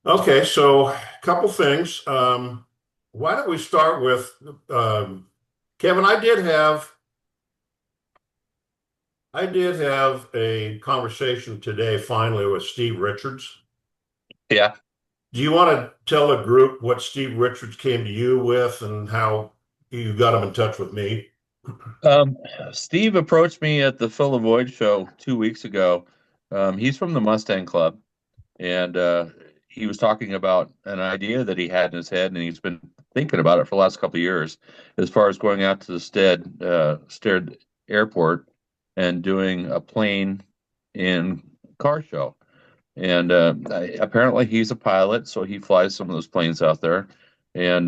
Okay, so a couple things. Why don't we start with Kevin? I did have a conversation today finally with Steve Richards. Yeah. Do you want to tell the group what Steve Richards came to you with and how you got him in touch with me? Um, Steve approached me at the Fill the Void show 2 weeks ago. He's from the Mustang Club, and he was talking about an idea that he had in his head, and he's been thinking about it for the last couple of years, as far as going out to the Stead Airport and doing a plane in car show. And apparently, he's a pilot, so he flies some of those planes out there, and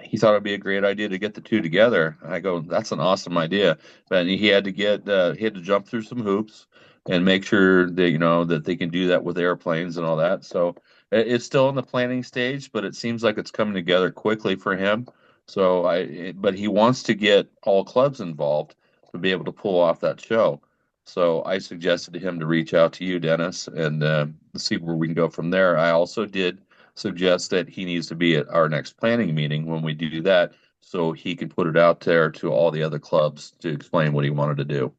he thought it'd be a great idea to get the two together. I go, that's an awesome idea. But he had to jump through some hoops and make sure that that they can do that with airplanes and all that. So it's still in the planning stage, but it seems like it's coming together quickly for him. But he wants to get all clubs involved to be able to pull off that show. So I suggested to him to reach out to you, Dennis, and see where we can go from there. I also did suggests that he needs to be at our next planning meeting when we do that, so he can put it out there to all the other clubs to explain what he wanted to do.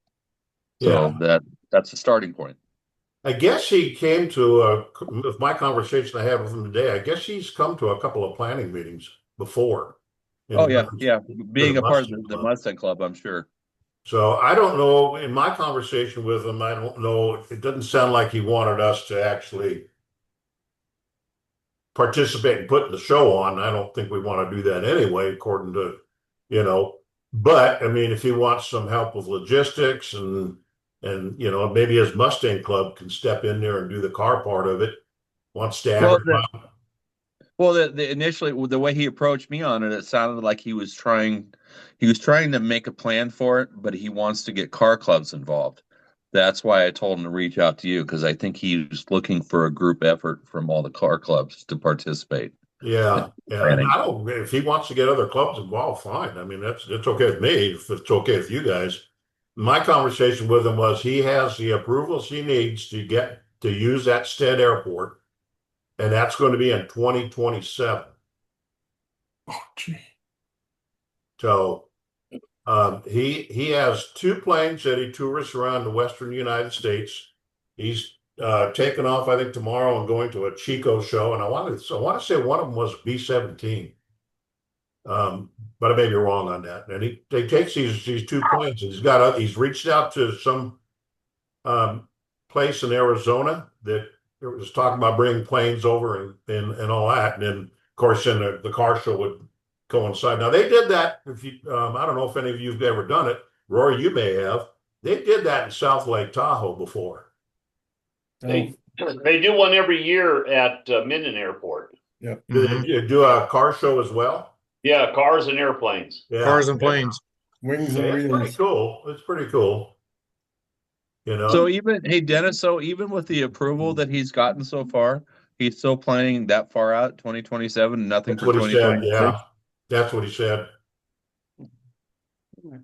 Yeah, So that's the starting point. I guess he came to with my conversation I had with him today. I guess he's come to a couple of planning meetings before Oh in yeah, reference yeah. to the Being a part of Mustang the Club. Mustang Club, I'm sure. So I don't know. In my conversation with him, I don't know. It doesn't sound like he wanted us to actually participate in putting the show on. I don't think we want to do that anyway, according to, you know. But I mean, if he wants some help with logistics and maybe his Mustang Club can step in there and do the car part of it, wants to Well, advertise. the initially the way he approached me on it, it sounded like he was trying to make a plan for it, but he wants to get car clubs involved. That's why I told him to reach out to you because I think he's looking for a group effort from all the car clubs to participate in Yeah, yeah, and planning. I don't. If he wants to get other clubs involved, fine. I mean, it's okay with me if it's okay with you guys. My conversation with him was he has the approvals he needs to get to use that Stead Airport, and that's going to be in 2027. Oh, gee. So he has two planes that he tours around the Western United States. He's taking off, I think, tomorrow and going to a Chico show, and I want to say one of them was B-17. But I may be wrong on that. And he takes these two planes, and he's reached out to some um, place in Arizona that was talking about bringing planes over and all that. And then, of course, then the car show would coincide. Now they did that. If you, I don't know if any of you've ever done it, Rory, you may have. They did that in South Lake Tahoe before. Oh, They do one every year at Minden Airport. yeah. Do they do a car show as well? Yeah, cars and airplanes. Yeah, Cars and planes. Wings and yeah, it's pretty wheels. cool. It's pretty cool. You So know, even hey Dennis, so even with the approval that he's gotten so far, he's still planning that far out, 2027, nothing that's for what he said. 2026. Yeah, that's what he said.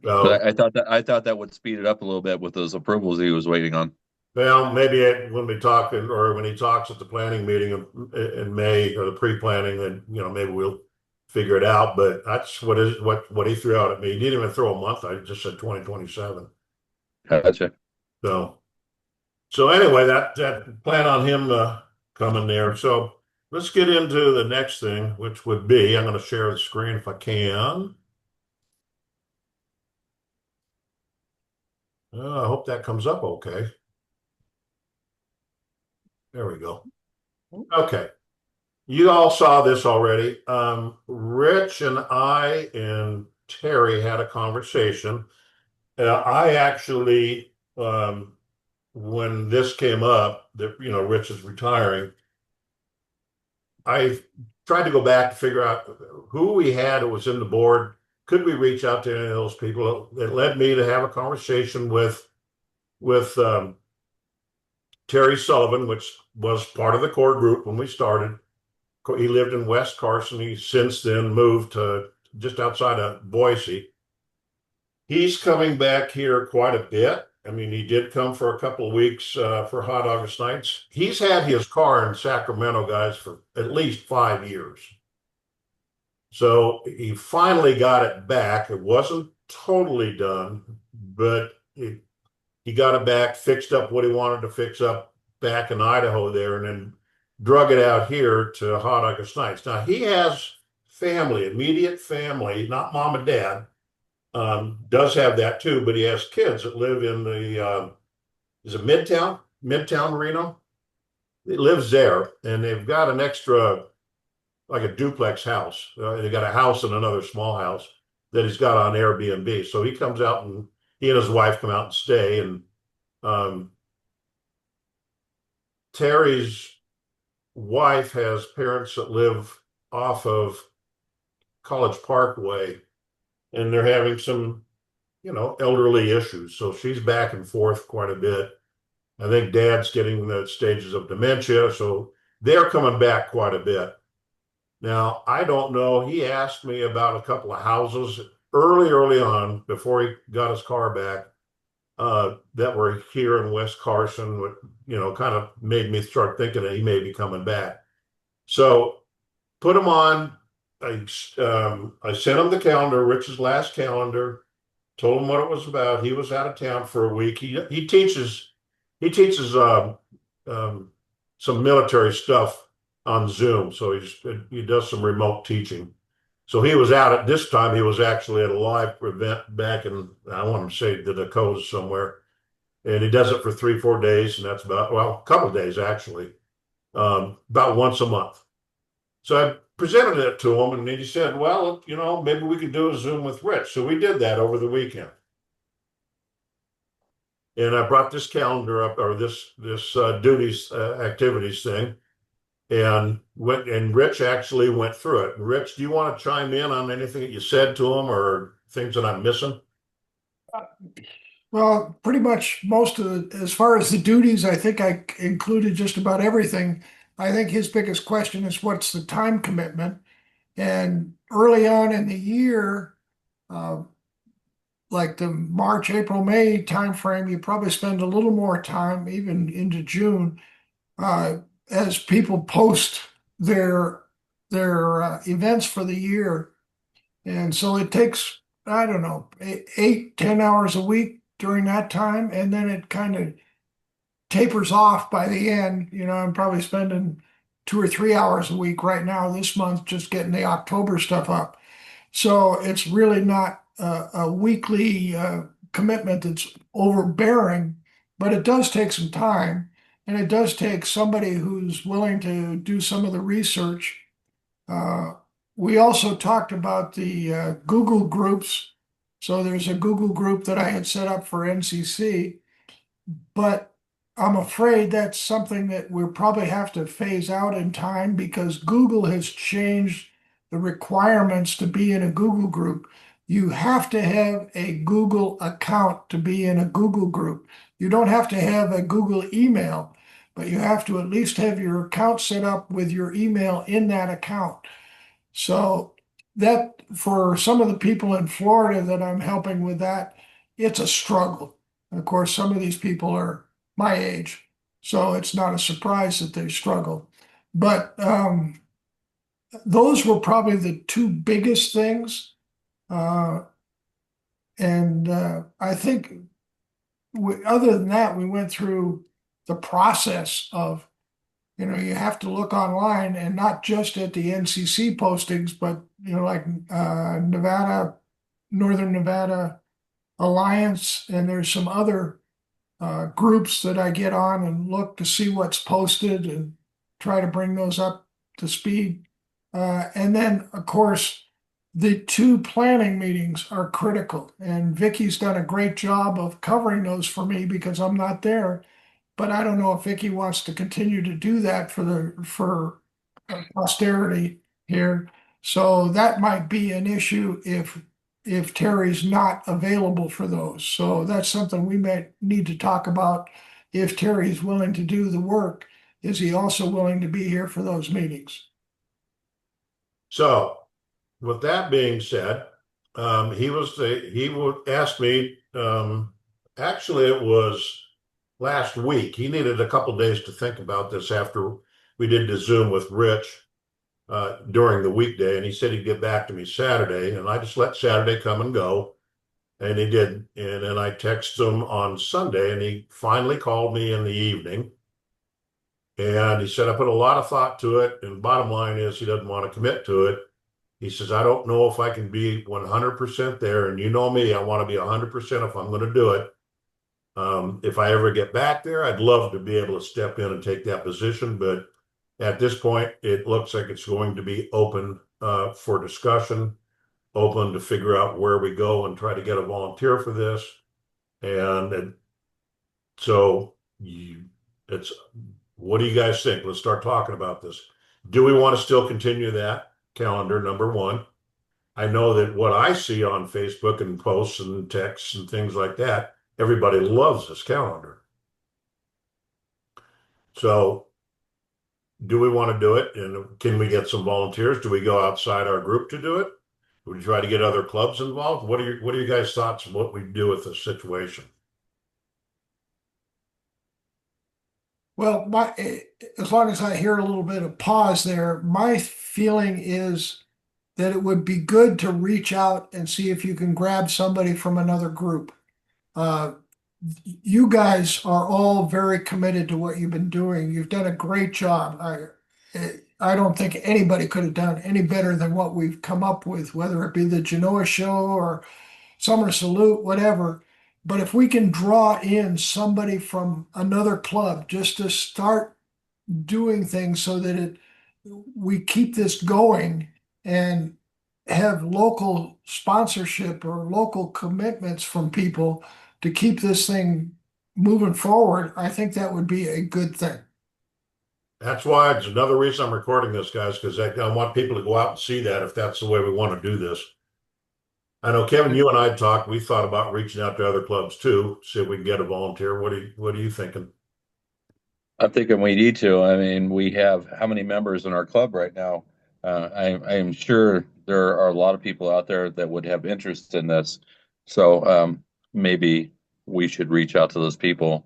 So So, I thought that would speed it up a little bit with those approvals he was waiting on. well, maybe when we talk or when he talks at the planning meeting in May or the pre-planning, then maybe we'll figure it out. But that's what he threw out at me. He didn't even throw a month. I just said 2027. Gotcha. So so anyway, that plan on him coming there. So let's get into the next thing, which would be I'm going to share the screen if I can. I hope that comes up okay. There we go. Okay. You all saw this already. Rich and I and Terry had a conversation. I actually, when this came up, that Rich is retiring, I tried to go back to figure out who we had who was in the board. Could we reach out to any of those people? It led me to have a conversation with Terry Sullivan, which was part of the core group when we started. He lived in West Carson. He's since then moved to just outside of Boise. He's coming back here quite a bit. I mean, he did come for a couple of weeks for Hot August Nights. He's had his car in Sacramento, guys, for at least 5 years. So he finally got it back. It wasn't totally done, but he got it back, fixed up what he wanted to fix up back in Idaho there, and then drug it out here to Hot August Nights. Now he has family, immediate family, not mom and dad. Does have that too, but he has kids that live in the is it Midtown Reno? He lives there, and they've got an extra, like a duplex house. They got a house and another small house that he's got on Airbnb. So he comes out, and he and his wife come out and stay. And Terry's wife has parents that live off of College Parkway, and they're having some, elderly issues. So she's back and forth quite a bit. I think dad's getting the stages of dementia, so they're coming back quite a bit. Now, I don't know. He asked me about a couple of houses early on before he got his car back that were here in West Carson, which, kind of made me start thinking that he may be coming back. So put him on. I sent him the calendar, Rich's last calendar, told him what it was about. He was out of town for a week. He teaches some military stuff on Zoom, so he does some remote teaching. So he was out at this time. He was actually at a live event back in, I want to say, the Dakotas somewhere, and he does it for 3-4 days, and that's about, well, a couple of days actually, about once a month. So I presented it to him, and he said, well, maybe we could do a Zoom with Rich. So we did that over the weekend. And I brought this calendar up, or this duties activities thing, and Rich actually went through it. Rich, do you want to chime in on anything that you said to him or things that I'm missing? Well, pretty much most of as far as the duties, I think I included just about everything. I think his biggest question is what's the time commitment? And early on in the year, like the March, April, May timeframe, you probably spend a little more time, even into June, as people post their events for the year. And so it takes, I don't know, 8-10 hours a week during that time, and then it kind of tapers off by the end. I'm probably spending 2 or 3 hours a week right now this month just getting the October stuff up. So it's really not a weekly commitment that's overbearing, but it does take some time, and it does take somebody who's willing to do some of the research. We also talked about the Google groups. So there's a Google group that I had set up for NCC, but I'm afraid that's something that we'll probably have to phase out in time because Google has changed the requirements to be in a Google group. You have to have a Google account to be in a Google group. You don't have to have a Google email, but you have to at least have your account set up with your email in that account. So that for some of the people in Florida that I'm helping with that, it's a struggle. Of course, some of these people are my age, so it's not a surprise that they struggle. But those were probably the two biggest things. I think other than that, we went through the process of, you have to look online and not just at the NCC postings, but, like Northern Nevada Alliance, and there's some other groups that I get on and look to see what's posted and try to bring those up to speed. And then, of course, the 2 planning meetings are critical, and Vicky's done a great job of covering those for me because I'm not there. But I don't know if Vicky wants to continue to do that for posterity here. So that might be an issue if Terry's not available for those. So that's something we might need to talk about. If Terry's willing to do the work, is he also willing to be here for those meetings? So with that being said, he would ask me Actually, it was last week. He needed a couple days to think about this after we did the Zoom with Rich during the weekday, and he said he'd get back to me Saturday, and I just let Saturday come and go, and he did. And then I texted him on Sunday, and he finally called me in the evening, and he said I put a lot of thought to it, and bottom line is he doesn't want to commit to it. He says I don't know if I can be 100% there, and you know me, I want to be 100% if I'm going to do it. If I ever get back there, I'd love to be able to step in and take that position, but at this point, it looks like it's going to be open for discussion, open to figure out where we go and try to get a volunteer for this. And so it's, what do you guys think? Let's start talking about this. Do we want to still continue that calendar, number one? I know that what I see on Facebook and posts and texts and things like that, everybody loves this calendar. So do we want to do it? And can we get some volunteers? Do we go outside our group to do it? Do we try to get other clubs involved? What are you guys' thoughts on what we do with this situation? Well, as long as I hear a little bit of pause there, my feeling is that it would be good to reach out and see if you can grab somebody from another group. You guys are all very committed to what you've been doing. You've done a great job. I don't think anybody could have done any better than what we've come up with, whether it be the Genoa show or Summer Salute, whatever. But if we can draw in somebody from another club just to start doing things so that we keep this going and have local sponsorship or local commitments from people to keep this thing moving forward, I think that would be a good thing. That's why it's another reason I'm recording this, guys, because I want people to go out and see that if that's the way we want to do this. I know, Kevin, you and I talked. We thought about reaching out to other clubs too, see if we can get a volunteer. What are you thinking? I'm thinking we need to. I mean, we have how many members in our club right now? I'm sure there are a lot of people out there that would have interest in this. So maybe we should reach out to those people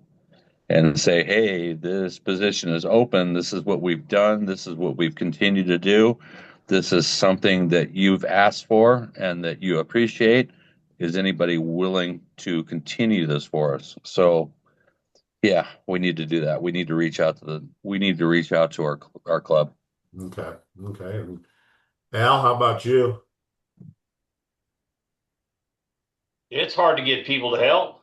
and say, hey, this position is open. This is what we've done. This is what we've continued to do. This is something that you've asked for and that you appreciate. Is anybody willing to continue this for us? So yeah, we need to do that. We need to reach out to our club. Okay. Okay. And Al, how about you? It's hard to get people to help,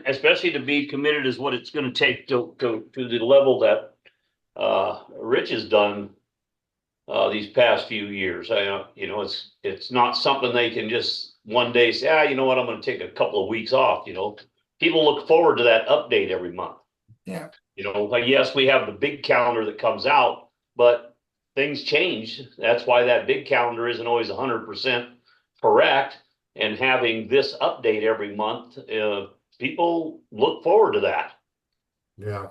especially to be committed as what it's going to take to the level that Rich has done these past few years. It's not something they can just one day say, you know what, I'm going to take a couple of weeks off. People look forward to that update every month. Yeah. Like, yes, we have the big calendar that comes out, but things change. That's why that big calendar isn't always 100% correct. And having this update every month, people look forward to that. Yeah.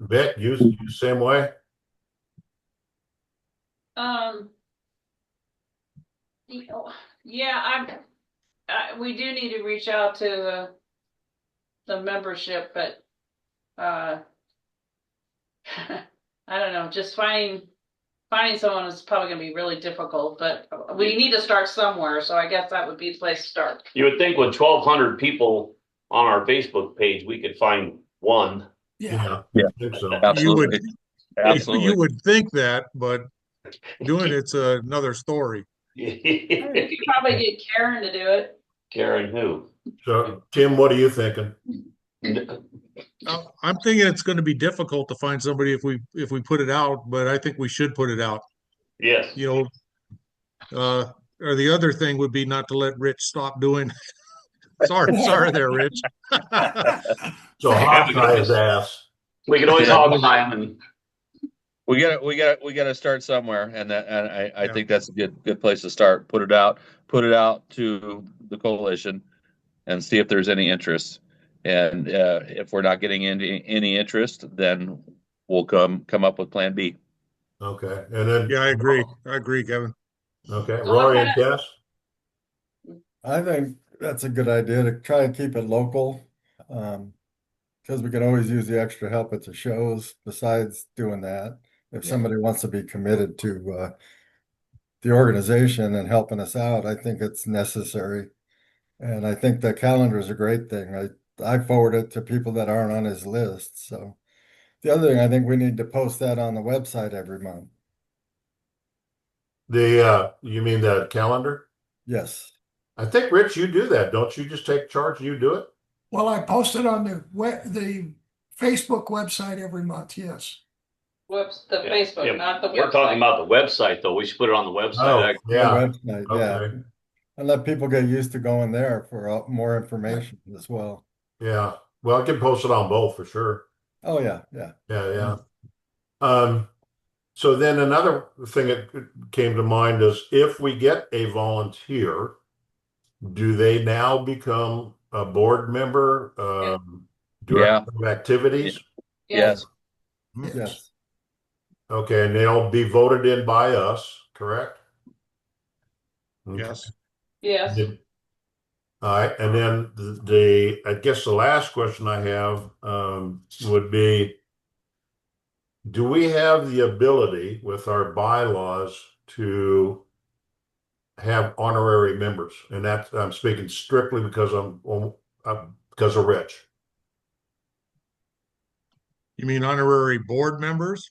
Bet you same way. Yeah, we do need to reach out to the membership, but I don't know, just finding someone is probably going to be really difficult, but we need to start somewhere. So I guess that would be the place to start. You would think with 1,200 people on our Facebook page, we could find one. Yeah. I think so. Absolutely. You would think that, but doing it's another story. You could probably get Karen to do it. Karen who? So, Tim, what are you thinking? I'm thinking it's going to be difficult to find somebody if we put it out, but I think we should put it out. Yes. Or the other thing would be not to let Rich stop doing. Sorry there, Rich. So hog tie his ass. We can always hog tie him, and We gotta start somewhere, and I think that's a good place to start. Put it out to the coalition, and see if there's any interest. And if we're not getting any interest, then we'll come up with Plan B. Okay, and then Yeah, I agree, Kevin. okay, Rory and Cass. I think that's a good idea to try and keep it local. Because we can always use the extra help at the shows besides doing that. If Yeah. somebody wants to be committed to the organization and helping us out, I think it's necessary. And I think the calendar is a great thing. I forward it to people that aren't on his list. So the other thing, I think we need to post that on the website every month. You mean the calendar? Yes. I think, Rich, you do that. Don't you just take charge and you do it? Well, I post it on the Facebook website every month, yes. Whoops, the Yeah, Facebook, yeah, not the We're talking website. about the website, though. We should put it on the website. Oh, The yeah. website, yeah. Okay. And let people get used to going there for more information as well. Yeah. Well, I can post it on both for sure. Oh, yeah, yeah. Yeah, yeah. So then another thing that came to mind is if we get a volunteer, do they now become a board member, director of activities? Yes. Yes. Okay, and they'll be voted in by us, correct? Okay. Yes. Yes, Then- All right, and then I guess the last question I have would be, do we have the ability with our bylaws to have honorary members? And that's, I'm speaking strictly because because of Rich. You mean honorary board members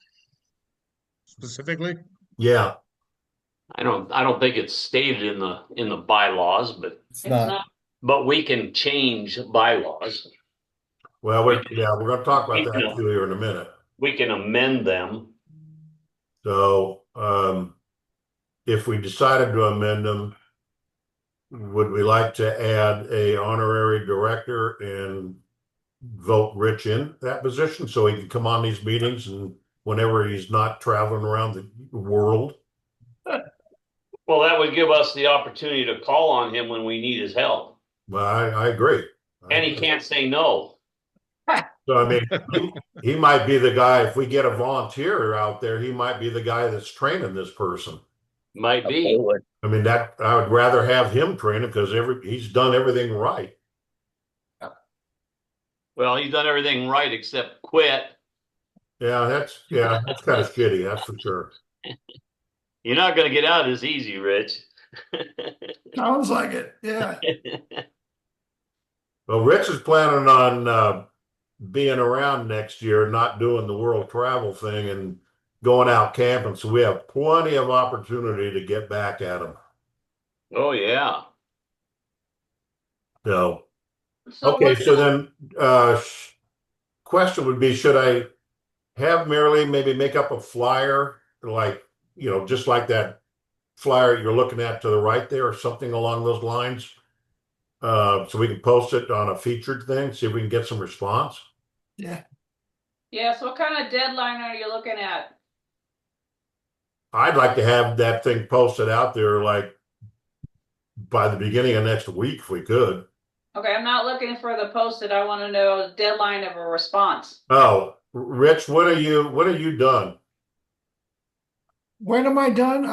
specifically? Yeah, I don't think it's stated in the bylaws, but It's it's not. not. we can change bylaws. well, we're going to talk about We that can- too here in a minute. We can amend them. So, if we decided to amend them, would we like to add a honorary director and vote Rich in that position so he can come on these meetings and whenever he's not traveling around the world? Well, that would give us the opportunity to call on him when we need his help. Well, I agree. And he can't say no. So, I mean, he might be the guy, if we get a volunteer out there, he might be the guy that's training this person. Might be. Absolutely. I mean, that I would rather have him train him because he's done everything right. Well, he's done everything right except quit. Yeah, that's kind of shitty, that's for sure. You're not going to get out as easy, Rich. Sounds like it, yeah. Well, Rich is planning on being around next year, not doing the world travel thing and going out camping. So we have plenty of opportunity to get back at him. Oh, yeah. So, So okay, what's so then question would be, should I have Marilee maybe make up a flyer, like, just like that flyer you're looking at to the right there or something along those lines? So we can post it on a featured thing, see if we can get some response. Yeah. Yes, what kind of deadline are you looking at? I'd like to have that thing posted out there like by the beginning of next week if we could. Okay, I'm not looking for the posted. I want to know deadline of a response. Oh, Rich, what are you done? When am I done?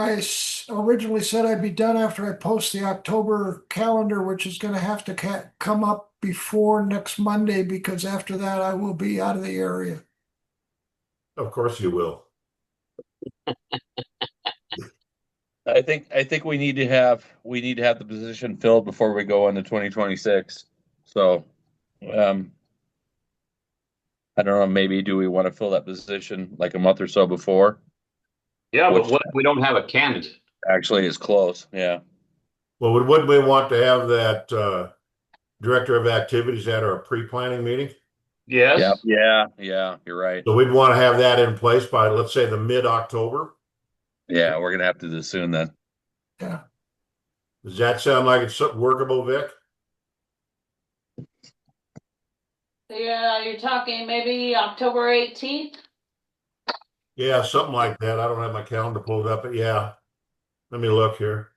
Originally said I'd be done after I post the October calendar, which is gonna have to come up before next Monday, because after that I will be out of the area. Of course you will. I think we need to have the position filled before we go into 2026. So, I don't know, maybe do we want to fill that position like a month or so before? Yeah, Which- but what if we don't have a candidate? Actually, it's close. Yeah. Well, wouldn't we want to have that director of activities at our pre-planning meeting? Yes. Yeah. You're right. So we'd want to have that in place by, let's say, the mid-October. Yeah, we're gonna have to do this soon then. Yeah. Does that sound like it's workable, Vic? Yeah, you're talking maybe October 18th? Yeah, something like that. I don't have my calendar pulled up, but yeah. Let me look here.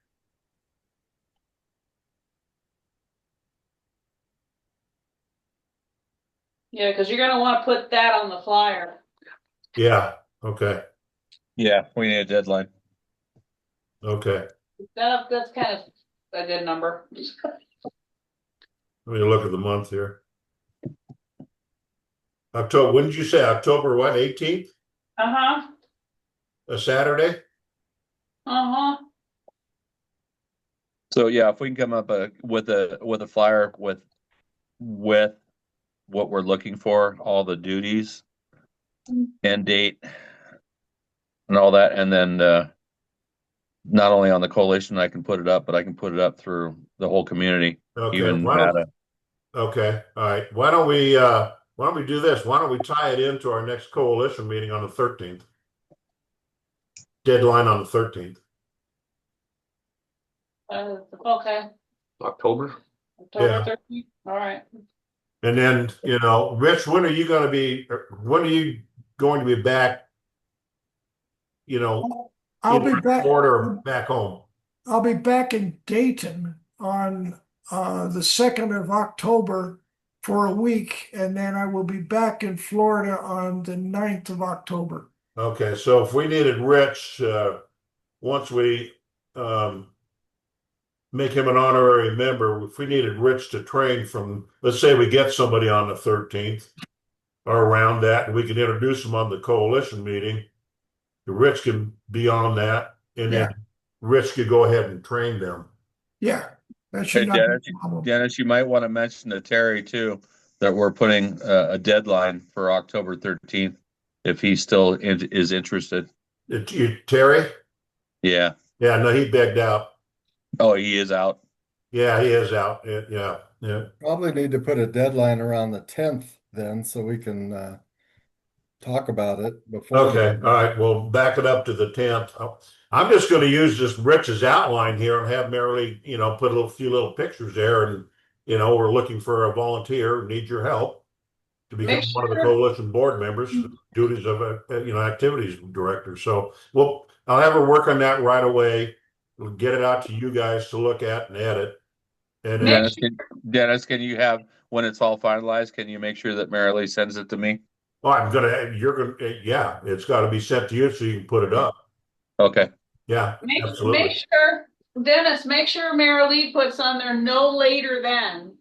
Yeah, because you're gonna want to put that on the flyer. Yeah, okay, Yeah, we need a deadline. okay. That's kind of a good number. Let me look at the month here. October, when did you say October what, 18th? Uh-huh, A Saturday? uh-huh. So yeah, if we can come up with a flyer with what we're looking for, all the duties, end date, and all that, and then not only on the coalition, I can put it up, but I can put it up through the whole community, Okay, even why don't, Nevada. okay, all right. Why don't we do this? Why don't we tie it into our next coalition meeting on the 13th? Deadline on the 13th. Okay, October. October Yeah. 13th, all right. And then, Rich, when are you going to be back, I'll be either in back. Florida or back home? I'll be back in Dayton on the 2nd of October for a week, and then I will be back in Florida on the 9th of October. Okay, so if we needed Rich, once we make him an honorary member, if we needed Rich to train from, let's say we get somebody on the 13th or around that, and we can introduce them on the coalition meeting, Rich can be on that, and then Rich could go ahead and train them. Yeah, that Hey, should not be a problem. Dennis, you might want to mention to Terry too that we're putting a deadline for October 13th if he still is interested. Terry? Yeah. Yeah, no, he begged out. Oh, he is out. Yeah, he is out. Yeah. Probably need to put a deadline around the 10th then, so we can talk about it before. Okay, all right, well, back it up to the 10th. I'm just going to use just Rich's outline here and have Marilee, put a few little pictures there, and we're looking for a volunteer, need your help to become one of the coalition board members, duties of activities director. So, well, I'll have her work on that right away. We'll get it out to you guys to look at and edit. And Dennis, can you have, when it's all finalized, can you make sure that Marilee sends it to me? yeah, it's got to be sent to you so you can put it up. Okay. Yeah, absolutely. Make sure, Dennis, make sure Marilee puts on there no later than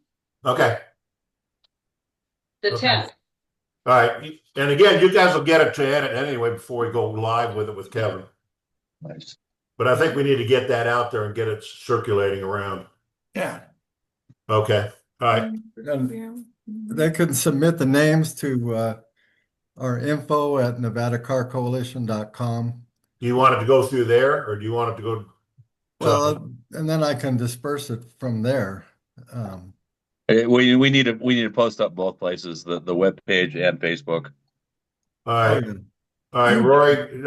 Okay. the 10th. All right. And again, you guys will get it to edit anyway before we go live with it with Kevin. Nice. But I think we need to get that out there and get it circulating around. Yeah. Okay. All right. And they can submit the names to our info at nevadacarcoalition.com. Do you want it to go through there, or do you want it to go? Well, and then I can disperse it from there. We need to post up both places, the web page and Facebook. All right. All right, Rory,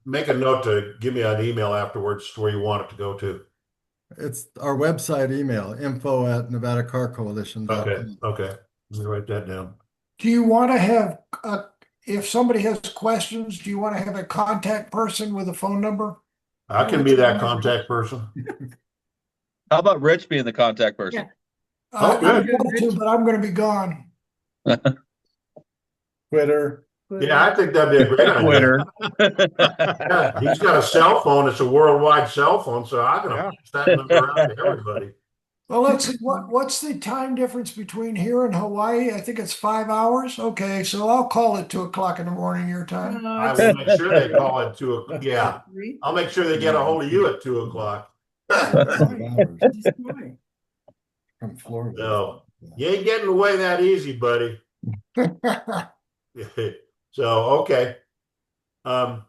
make a note to give me an email afterwards where you want it to go to. It's our website email, info@nevadacarcoalition.com. Okay. Let me write that down. Do you want to have, if somebody has questions, do you want to have a contact person with a phone number? I can be that contact person. How about Rich being the contact person? Oh, I'm good. going to, but I'm going to be gone. Twitter. Yeah, I think that'd be a great idea. Twitter. Yeah, he's got a cell phone. It's a worldwide cell phone, so I'm gonna pass that number out to everybody. Well, let's see, what's the time difference between here and Hawaii? I think it's 5 hours. Okay, so I'll call it 2 o'clock in the morning your time. I will make sure they call at 2 o'clock. Yeah, I'll make sure they get a hold of you at 2 o'clock. 5 hours. From Florida. No, you ain't getting away that easy, buddy. So, okay. Okay,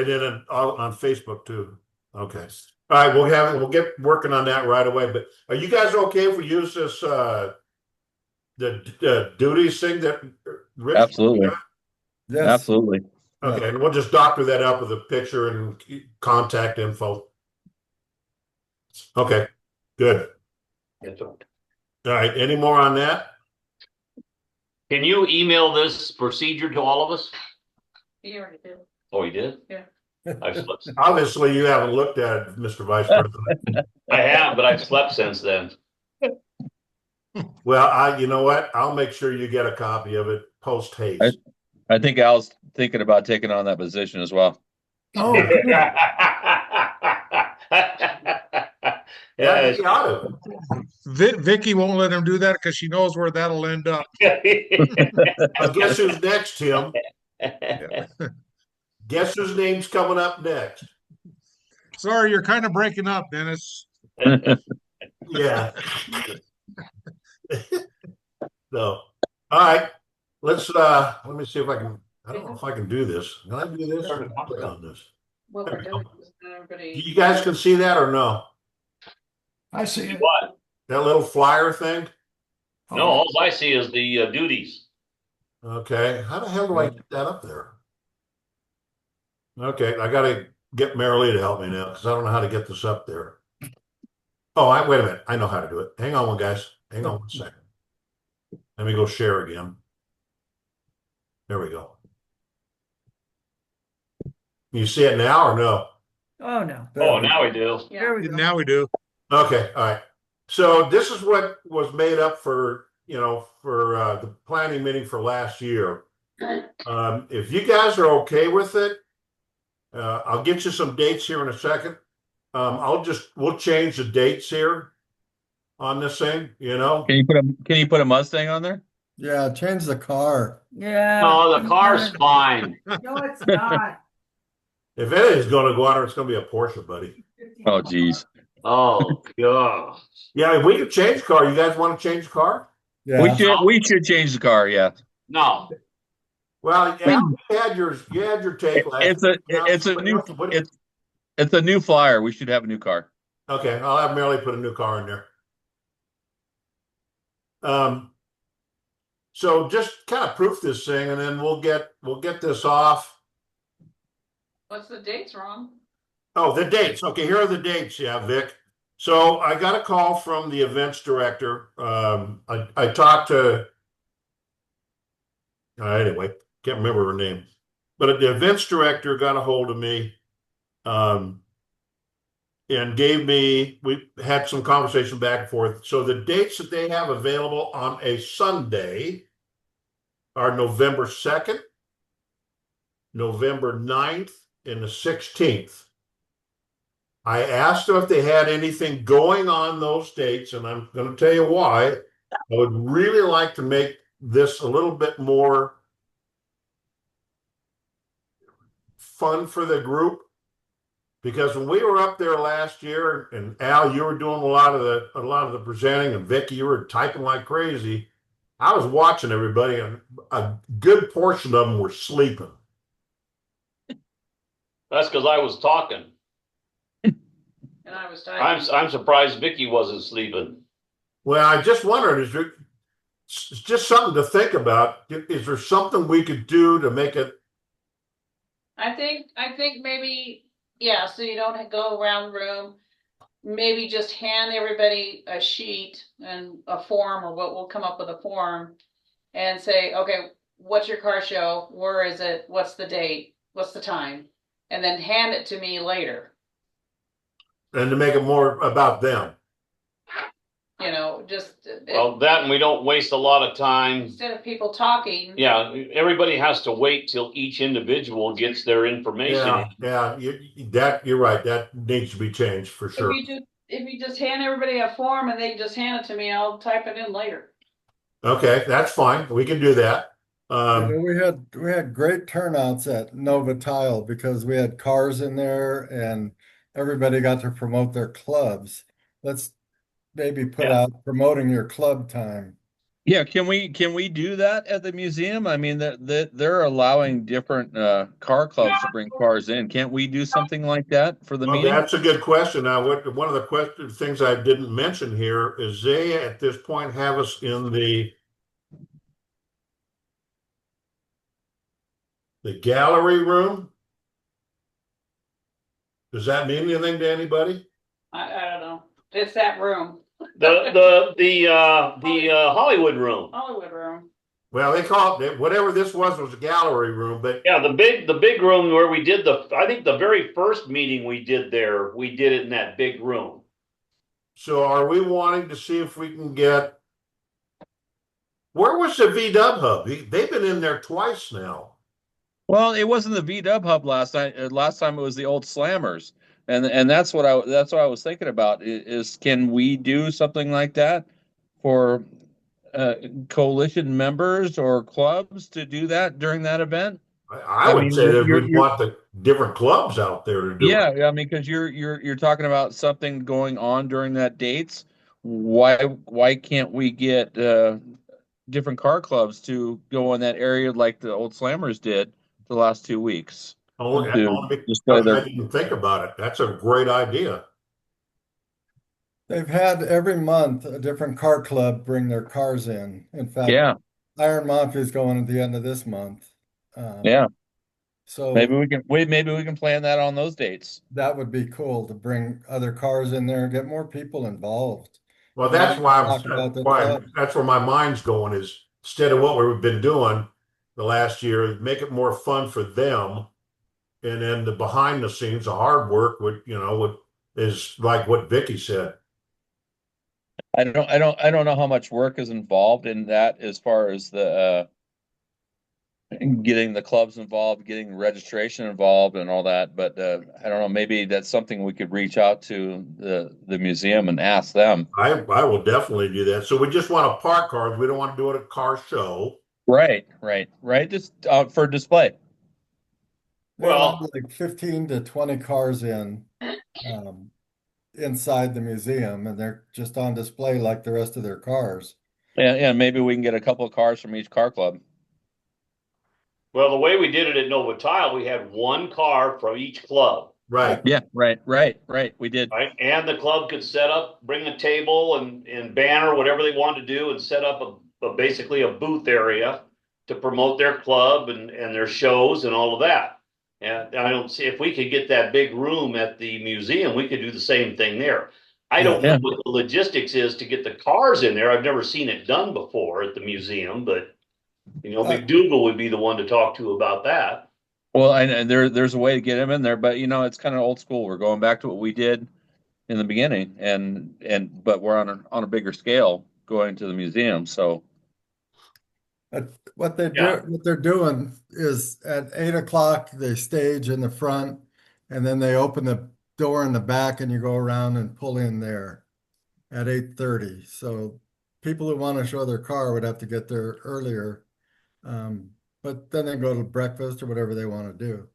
then on Facebook too. Okay. All right, we'll get working on that right away. But are you guys okay if we use this the duties thing that Rich? Absolutely. Yes. Absolutely. Okay, and we'll just doctor that up with a picture and contact info. Okay, good. All right, any more on that? Can you email this procedure to all of us? You already did. Oh, you did? Yeah. I slept. Obviously, you haven't looked at it, Mr. Vice President. I have, but I've slept since then. Well, you know what? I'll make sure you get a copy of it post haste. I think Al's thinking about taking on that position as well. Oh, Yeah, it's- he ought to. Vicky won't let him do that because she knows where that'll end up. Guess who's next, Tim? Guess whose name's coming up next? Sorry, you're kind of breaking up, Dennis. Yeah. So, all right. Let me see if I can. I don't know if I can do this. Can I do this? Click on this. What we're doing is everybody. You guys can see that or no? I see it. What? That little flyer thing? No, all I see is the duties. Okay. How the hell do I get that up there? Okay, I gotta get Marilee to help me now because I don't know how to get this up there. Oh, wait a minute. I know how to do it. Hang on, guys. Hang on one second. Let me go share again. There we go. You see it now or no? Oh, no. Oh, now we do. Yeah. There we go. Now we do. Okay, all right. So this is what was made up for, for the planning meeting for last year. If you guys are okay with it, I'll get you some dates here in a second. We'll change the dates here on this thing, Can you put a Mustang on there? Yeah, change the car. Yeah. No, the car's fine. No, it's not. If anything's going to go on, it's going to be a Porsche, buddy. Oh, geez. Oh, God. Yeah, we could change car. You guys want to change the car? Yeah. We should change the car. Yeah. No. Well, yeah, you had your take last. It's a new flyer. We should have a new car. Okay, I'll have Marilee put a new car in there. So just kind of proof this thing, and then we'll get this off. What's the dates wrong? Oh, the dates. Okay, here are the dates. Yeah, Vic. So I got a call from the events director. I talked to. Anyway, can't remember her name, but the events director got a hold of me, and we had some conversation back and forth. So the dates that they have available on a Sunday are November 2nd, November 9th, and the 16th. I asked them if they had anything going on those dates, and I'm going to tell you why. I would really like to make this a little bit more fun for the group, because when we were up there last year, and Al, you were doing a lot of the presenting, and Vicky, you were typing like crazy. I was watching everybody, and a good portion of them were sleeping. That's because I was talking. And I was typing. I'm surprised Vicky wasn't sleeping. Well, I just wondered, it's just something to think about. Is there something we could do to make it? I think maybe, yeah, so you don't go around the room. Maybe just hand everybody a sheet and a form, or we'll come up with a form and say, okay, what's your car show? Where is it? What's the date? What's the time? And then hand it to me later. And to make it more about them. Well, that, and we don't waste a lot of time. Instead of people talking. Yeah, everybody has to wait till each individual gets their information. Yeah, you're right. That needs to be changed for sure. If you just hand everybody a form and they just hand it to me, I'll type it in later. Okay, that's fine. We can do that. We had great turnouts at Nova Tile because we had cars in there and everybody got to promote their clubs. Let's maybe put out promoting your club time. Yeah, can we do that at the museum? I mean, they're allowing different car clubs to bring cars in. Can't we do something like that for the meeting? That's a good question. Now, one of the things I didn't mention here is they at this point have us in the gallery room. Does that mean anything to anybody? I don't know. It's that room. The Hollywood room. Hollywood room. Well, they call it whatever this was a gallery room, but yeah, the big room where we did I think the very first meeting we did there, we did it in that big room. So are we wanting to see if we can get, where was the VW hub? They've been in there twice now. Well, it wasn't the VW hub last night. Last time it was the old Slammers. And that's what I was thinking about is can we do something like that for coalition members or clubs to do that during that event? I I would mean, say that we'd you're want the different clubs out there to do it. yeah, I mean, because you're talking about something going on during that dates. Why can't we get different car clubs to go in that area like the old Slammers did the last 2 weeks to Only display because I their didn't think about it. That's a great idea. They've had every month a different car club bring their cars in. In fact, yeah, Iron Mafia is going at the end of this month. Um, yeah. so Maybe we can plan that on those dates. that would be cool to bring other cars in there and get more people involved. Well, And that's then why talk about the why club. that's where my mind's going is instead of what we've been doing the last year, make it more fun for them. And then the behind the scenes, the hard work would is like what Vicky said. I don't know how much work is involved in that as far as the getting the clubs involved, getting registration involved, and all that. But I don't know. Maybe that's something we could reach out to the museum and ask them. I will definitely do that. So we just want to park cars. We don't want to do it at a car show. Right. Just for display. They allow Well, like 15 to 20 cars um, inside the museum, and they're just on display like the rest of their cars. Yeah. Maybe we can get a couple of cars from each car club. well, the way we did it at Nova Tile, we had one car from each club, Right. Yeah. Right. We did. right? And the club could set up, bring a table and banner, whatever they wanted to do, and set up basically a booth area to promote their club and their shows and all of that. And I don't see if we could get that big room at the museum, we could do the same thing there. I don't know Yeah. what the logistics is to get the cars in there. I've never seen it done before at the museum, but McDougal would be the one to talk to about that. Well, and there's a way to get them in there, but it's kind of old school. We're going back to what we did in the beginning, but we're on a bigger scale going to the museum. So What they do, Yeah. what they're doing is at 8 o'clock they stage in the front, and then they open the door in the back, and you go around and pull in there at 8:30. So people who want to show their car would have to get there earlier, but then they go to breakfast or whatever they want to do.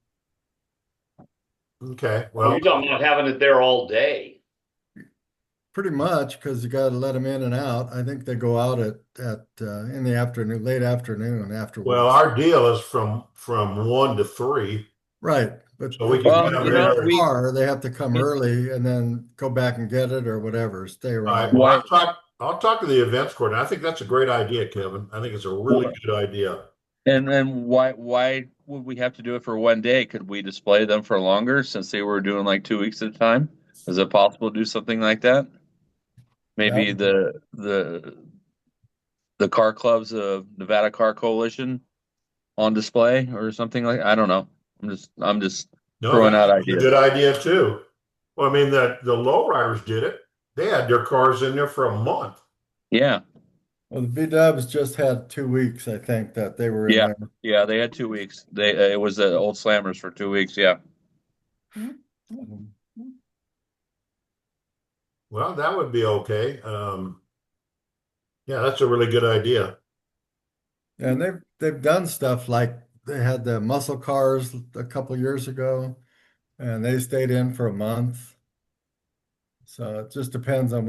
Okay. Well, Well, you're talking about having it there all day. Pretty much, because you got to let them in and out. I think they go out at in the afternoon, late afternoon afterwards. our deal is from 1 to 3, Right, but so we can Well, get them get there. a car, they have to come early and then go back and get it or whatever, stay All right. around. Well, Why- I'll talk to the events coordinator. I think that's a great idea, Kevin. I think it's a really good idea. and why would we have to do it for one day? Could we display them for longer since they were doing like 2 weeks at a time? Is it possible to do something like that? Maybe Yeah. the car clubs of Nevada Car Coalition on display or something like I don't know. I'm just No, throwing out that's a ideas. good idea too. Well, I mean, the lowriders did it. They had their cars in there for a month. Yeah. Well, the B-Dubs just had 2 weeks, I think, that they were in Yeah. there. Yeah, they had 2 weeks. It was the old Slammers for 2 weeks. Yeah. Well, that would be okay. Yeah, that's a really good idea. And they've done stuff like they had the muscle cars a couple years ago, and they stayed in for a month. So it just depends on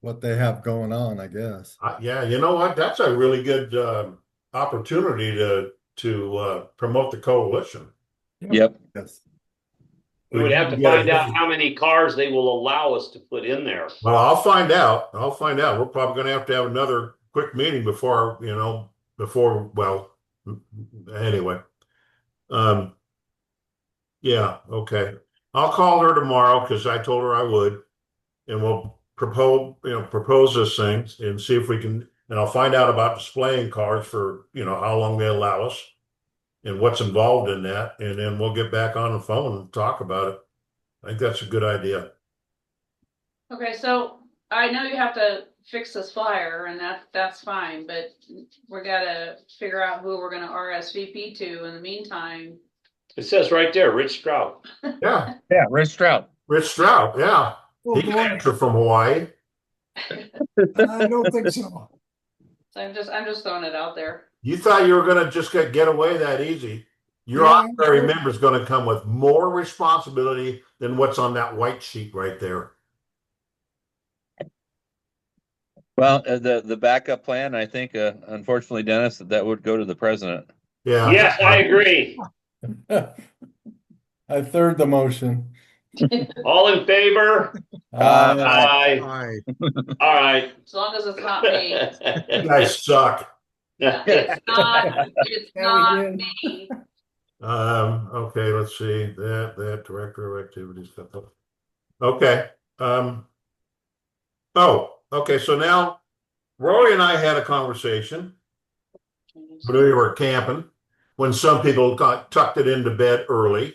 what they have going on, I guess. Yeah, you know what? That's a really good opportunity to promote the coalition. Yep. Yes. We would have to find out how many cars they will allow us to put in there. Well, I'll find out. We're probably going to have another quick meeting before, well, anyway. Yeah, okay. I'll call her tomorrow because I told her I would, and we'll propose this thing and see if we can, and I'll find out about displaying cars for, how long they allow us and what's involved in that, and then we'll get back on the phone and talk about it. I think that's a good idea. Okay, so I know you have to fix this flyer and that's fine, but we gotta figure out who we're gonna RSVP to in the meantime. It says right there, Rich Strout. Yeah, Yeah. Rich Strout. Rich Strout, yeah. Oh, He can boy. answer from Hawaii. I don't think so. I'm just throwing it out there. You thought you were going to just get away that easy. Your Yeah, honorary member is going to come with more responsibility than what's on that white sheet right there. Well, the backup plan, I think, unfortunately, Dennis, that would go to the president. Yeah. Yes, I agree. I third the motion. All in favor? Aye. Aye. Aye. All right. As long as it's not me. You guys suck. It's Yeah, we not did. me. Okay, let's see. That director of activities. Okay. Okay. So now Rory and I had a conversation when we were camping when some people tucked it into bed early.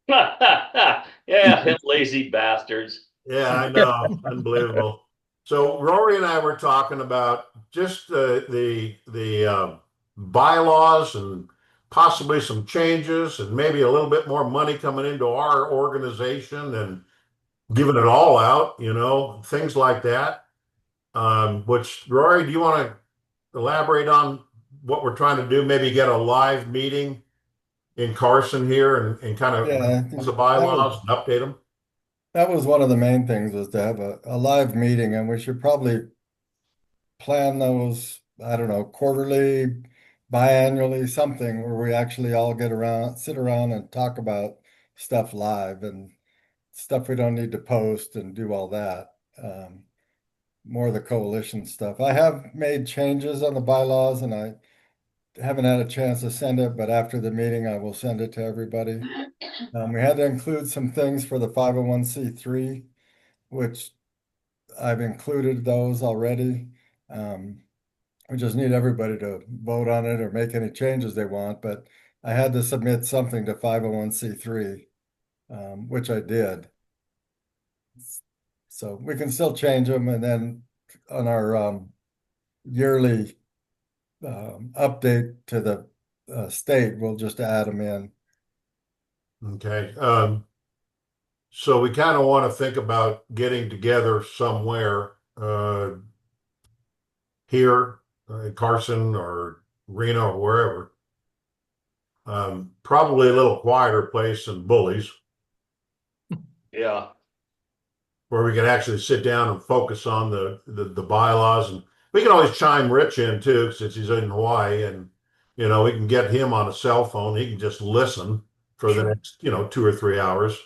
Yeah, them lazy bastards. Yeah, I know. Unbelievable. So Rory and I were talking about just the bylaws and possibly some changes and maybe a little bit more money coming into our organization and giving it all out, things like that. Which Rory, do you want to elaborate on what we're trying to do? Maybe get a live meeting in Carson here and kind of Yeah, the bylaws and update them. that was one of the main things, was to have a live meeting, and we should probably plan those, I don't know, quarterly, biannually, something where we actually all sit around and talk about stuff live and stuff we don't need to post and do all that. More of the coalition stuff. I have made changes on the bylaws and I haven't had a chance to send it, but after the meeting, I will send it to everybody. We had to include some things for the 501c3, which I've included those already. We just need everybody to vote on it or make any changes they want, but I had to submit something to 501c3, which I did. So we can still change them, and then on our yearly update to the state, we'll just add them in. Okay. So we kind of want to think about getting together somewhere here in Carson or Reno or wherever. Probably a little quieter place than Bullies, Yeah. where we can actually sit down and focus on the bylaws. And we can always chime Rich in too, since he's in Hawaii, and we can get him on a cell phone. He can just listen for the next 2 or 3 hours.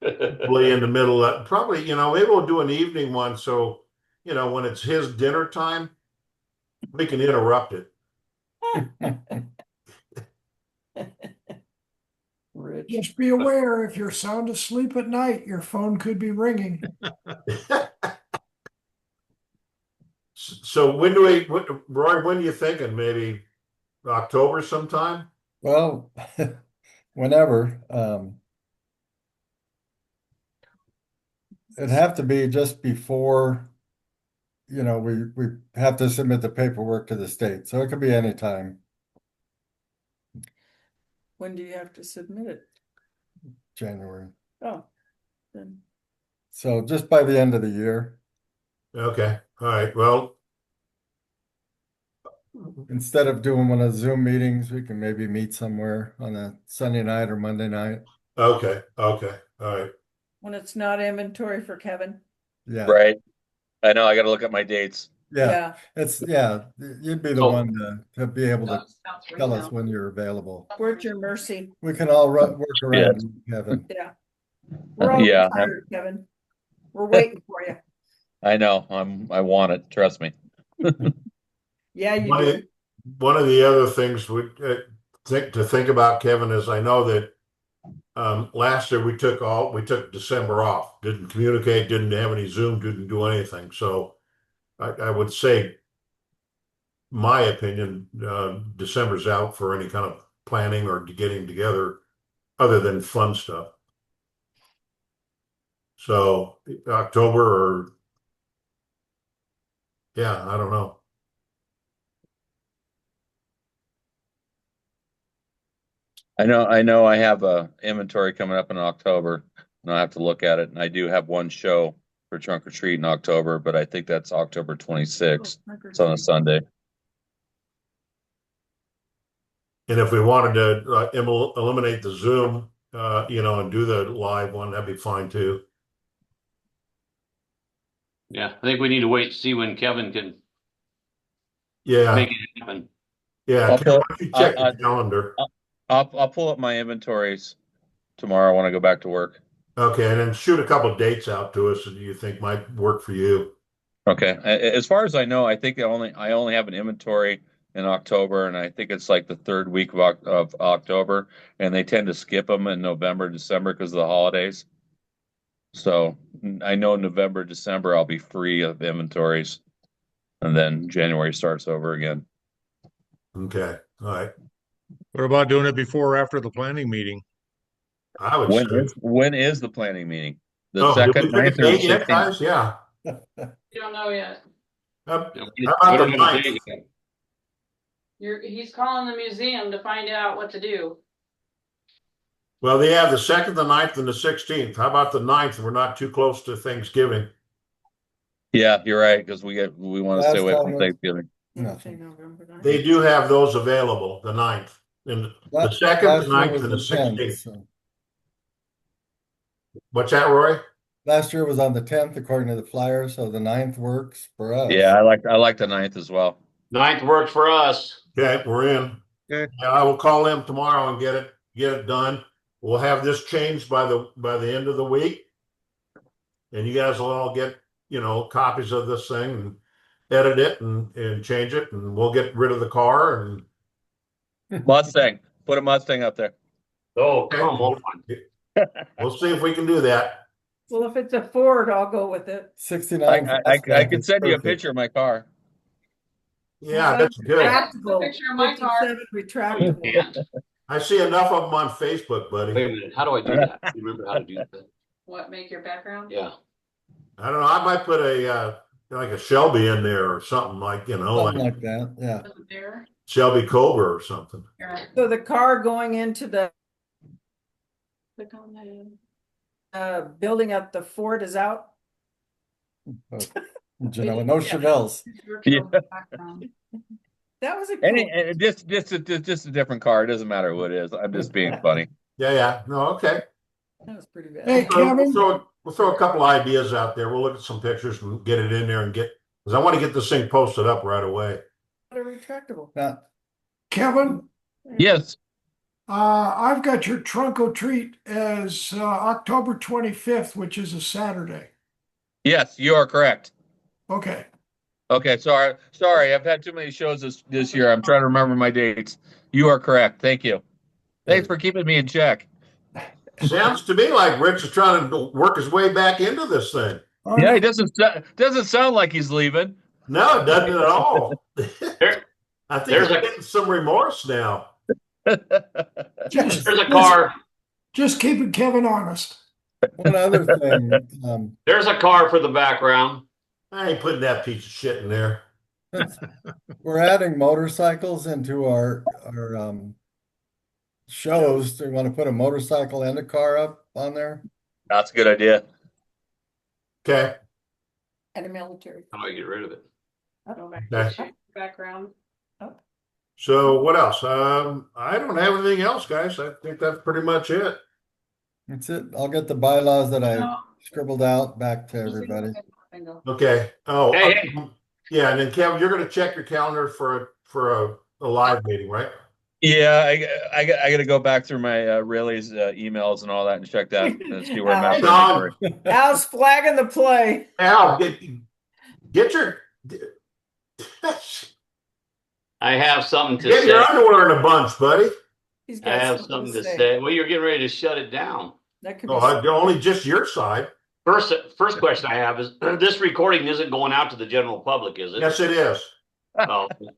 Probably in the middle of probably, maybe we'll do an evening one. So, when it's his dinner time, we can interrupt it. Rich. Just be aware, if you're sound asleep at night, your phone could be ringing. So Roy, when are you thinking? Maybe October sometime? Well, whenever. It'd have to be just before, we have to submit the paperwork to the state. So it could be any time, When do you have to submit it? January. Oh, then So just by the end of the year, Okay. All right. Well, instead of doing one of the Zoom meetings, we can maybe meet somewhere on a Sunday night or Monday night. okay. Okay. All right. when it's not inventory for Kevin. Yeah. Right. I know. I got to look at my dates. Yeah. You'd be the So- one to be able to Sounds right tell now. us when you're available. We're at your mercy. We can all work around you, Kevin. Yeah. We're all Yeah. tired, Kevin. We're waiting for you. I know. I want it. Trust me. Yeah, you One do. of, one of the other things we think about, Kevin, is I know that last year we took December off, didn't communicate, didn't have any Zoom, didn't do anything. So I would say, my opinion, December's out for any kind of planning or getting together other than fun stuff. So October or yeah, I don't know. I know. I have a inventory coming up in October. and I'll have to look at it. And I do have one show for Trunk or Treat in October, but I think that's October 26th. It's on a Sunday. And if we wanted to eliminate the Zoom, and do the live one, that'd be fine too. Yeah, I think we need to wait to see when Kevin can Yeah, make it happen. yeah. I'll Ken, why pull- don't you check I- the calendar? I'll pull up my inventories tomorrow when I go back to work. Okay, and then shoot a couple of dates out to us that you think might work for you. Okay. As far as I know, I think I only have an inventory in October, and I think it's like the third week of October, and they tend to skip them in November, December because of the holidays. So I know November, December, I'll be free of inventories, and then January starts over again. Okay, all right. What about doing it before or after the planning meeting? I would say. When is the planning meeting? The Oh, did we second, pick a 9th, or the date yet, 16th? guys? Yeah. You don't know yet. How We about don't the have a 9th? date yet. He's calling the museum to find out what to do. Well, they have the 2nd, the 9th, and the 16th. How about the 9th? We're not too close to Thanksgiving. Yeah, you're right, because we want to stay Last away time from was- Thanksgiving. Nothing. They do have those available, the 9th. And the 2nd, Last the year 9th, was and the the 10th, 16th. so. What's that, Roy? Last year was on the 10th, according to the flyer, so the 9th works for us. Yeah, I like the 9th as well. 9th works for us. Okay, we're in. Okay. Yeah, I will call them tomorrow and get it done. We'll have this changed by the end of the week. And you guys will all get, copies of this thing and edit it and change it, and we'll get rid of the car and Mustang, put a Mustang up there. Oh, come on. we'll see if we can do that. Well, if it's a Ford, I'll go with it. 69. I Mustang can is send you a perfect. picture of my car. Yeah, that's good. Retractable. Picture of my car. 57 retractable. Can't. I see enough of them on Facebook, Wait a buddy. minute. How do I do that? Do you remember how to do that? What, make your background? Yeah. I don't know. I might put like a Shelby in there or something like, Something like like that, yeah. Was it there? Shelby Cobra or something. Here, So the car going into the click on that. building at the Ford is out? Janela, no Chevelles. Virtual background. That was a And cool. just a different car. It doesn't matter who it is. I'm just being funny. Yeah. No, okay. That was pretty bad. Hey, So we'll Kevin, throw a couple ideas out there. We'll look at some pictures and get it in there because I want to get this thing posted up right away. What a retractable. Yeah, Kevin, Yes. I've got your trunk or treat as October 25th, which is a Saturday. Yes, you are correct. Okay. Okay, sorry. I've had too many shows this year. I'm trying to remember my dates. You are correct. Thank you. Thanks for keeping me in check. Sounds to me like Rich is trying to work his way back into this thing. Yeah, he doesn't sound like he's leaving. No, it doesn't at all. There- I think there's he's a- getting some remorse now. Just, There's a car. just keeping Kevin honest. one other thing, There's a car for the background. I ain't putting that piece of shit in there. we're adding motorcycles into our shows. Do you want to put a motorcycle and a car up on there? That's a good idea. Okay. And a military. How do I get rid of it? Go back Okay. to background. So what else? I don't have anything else, guys. I think that's pretty much it. That's it. I'll get the bylaws that I No. scribbled out back to everybody. Bingo. Okay. Oh, Hey, yeah. And then Kevin, you're going to check your calendar for a live meeting, right? Yeah, I got to go back through my Rayleigh's emails and all that and check that and see where I'm at. Hang for on. inventory. Al's flagging the play. Al, get your I have something to get say. your underwear in a bunch, buddy. He's I got have something to say. Well, you're getting ready to shut it down. That could Oh, only just your side. First question I have is this recording isn't going out to the general public, is it? Yes, it is. Oh, then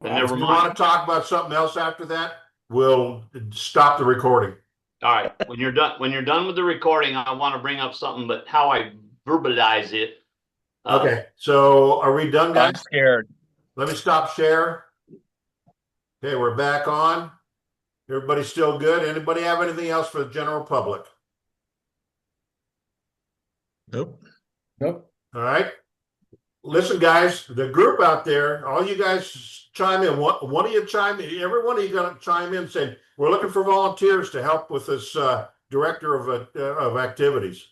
If never you mind. want to talk about something else after that, we'll stop the recording. All right. When you're done with the recording, I want to bring up something, but how I verbalize it. Okay. So are we done, I'm guys? scared. Let me stop share. Okay, we're back on. Everybody still good? Anybody have anything else for the general public? Nope. Nope. All right. Listen, guys, the group out there, all you guys chime in. One of you chime in. Every one of you gonna chime in saying we're looking for volunteers to help with this director of activities.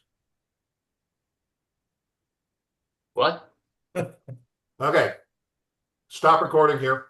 What? Okay. Stop recording here.